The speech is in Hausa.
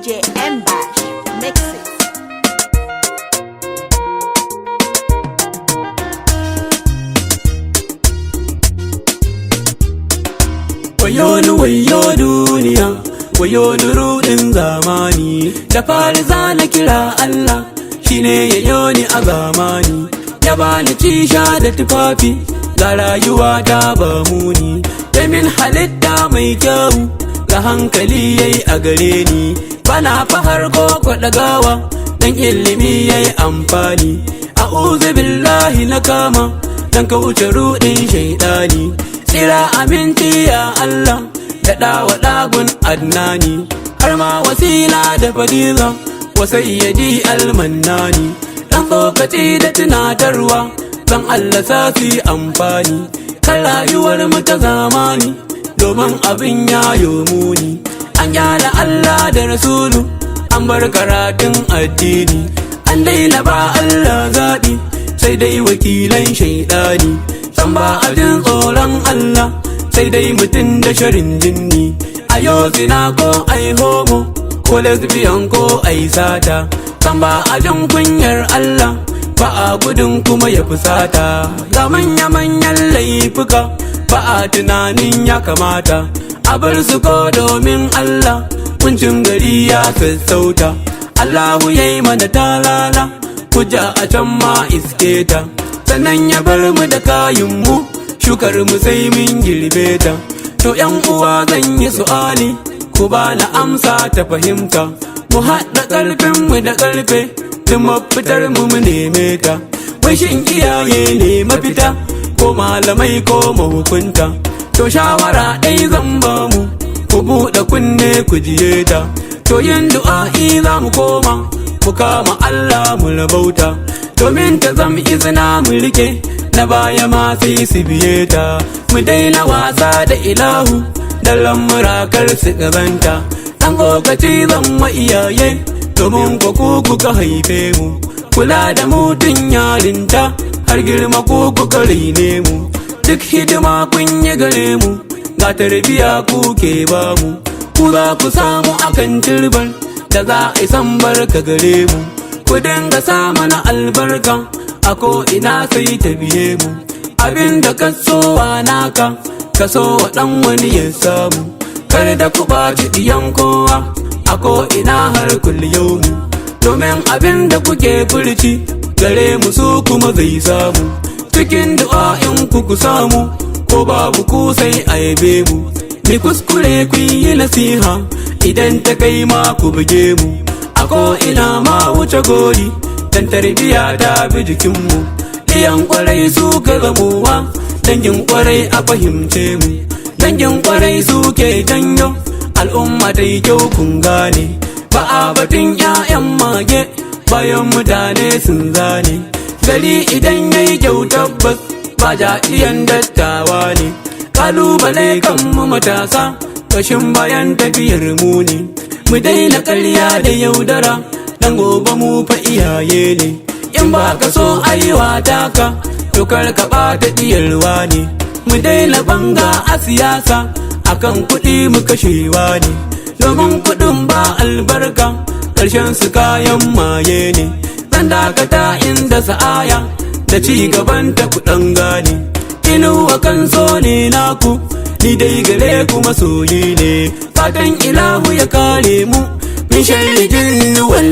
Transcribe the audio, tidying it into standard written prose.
DJ M-Bash. Mix it. Wayo duniya, wayo rudun zamani. Da fari zana kira Allah, shine yayo ni a zamani. Ya bani cisha da tufafi, ga rayuwa ta ba muni. Da min halitta mai kyau, ga hankali yayi a gare ni. Bana fahar ko kwaɗagawa, dan ilimi yayi amfani. A'udhu billahi na kama, dan kauce rudin shaidani. Tsira aminci ya Allah, daɗa wa ɗagun adnani. Har ma wasila da fadiza, wasayyadi almannani. Dan tsokaci da tunatarwa, dan Allah sa su yi amfani. Kan rayuwar mu ta zamani, domin abin ya muni. An gyara Allah da Rasulu, an bar karatun addini. An daina ba Allah zaɓi, sai dai wakilan shaidani. San ba a jin tsoron Allah, sai dai mutum da sharin jinni. A yau zina ko ai homo, ko lesbian ko ai sata. San ba a jin kunyar Allah, ba a gudun kuma ya fusata. Ga manya-manyan laifuka, ba a tunanin ya kamata. A bar su ko domin Allah, kuncin gari ya sassauta. Allahu yayi mana talala, kuja a can ma isketa. Sannan ya bar mu da kayanmu, shukar mu sai mun girbe ta. To yan uwa zan yi su'ali, ku ba na amsa ta fahimta. Mu haɗa ƙarfin mu da ƙarfe, tun mafitar mu neme ta. Wai shin iyaye ne mafita, ko malamai ko mahukunta? To shawara ɗai zan ba mu, ku buɗe kunne ku jiye ta. To yin du'a'i za mu koma, mu kama Allah mu rabauta. Domin ta zam izina mu rike, na baya ma sai su biye ta. Mu daina wasa da ilahu, da lamura kar su gabanta. Dan kokaci zan wa iyaye, domin ku kuka haife mu. Kula da mutun yarinta, har girma kuka raine mu. Duk hidima kun yi gare mu, ga tarbiya kuke ba mu. Ku za ku samu akan turban, da za a yi san barka gare mu. Ku dinga sa mana albarka, a ko ina sai ta biye mu. Abinda ka so wa naka, ka so wa dan wani ya samu. Kar da ku ɓaci diyan kowa, a ko ina har kulliyomu. Domin abinda kuke furci, gare mu su kuma zai samu. Cikin du'a'in ku samu, ko babu ku sai a yabe mu. Mi kuskure ku yi nasiha, idan ta kai ma ku buge mu. Ko ina ma wuce gori, dan tarbiya ta bi jikinmu. Iyan kwarai su ka zamuwa, dangin kwarai a fahimce mu. Dangin kwarai su ke janyo, al'umma ta yi kyau kun gane. Ba a batun 'ya'yan mage, bayan mutane sun zane. Gari idan yayi kyau tabbas, ba ja'iyan dattawa ne. Kalubale kan mu matasa, kashin bayan tafiyar mu ne. Mu daina ƙarya da yaudara, dan gobe mu fa iyaye ne. In ba ka so aiwata ka, to kar ka ɓata diyarwa ne. Mu daina banga a siyasa, akan kuɗi mu kashewa ne. Domin kuɗin ba albarka, ƙarshen su kayan maye ne. Zan dakata inda sa'aya, da ci gaban ta kuɗan gane. Inuwa Akanso ne naku, ni dai gare ku masoyi ne. Fatan ilahu ya kare mu, min sharri jinni wal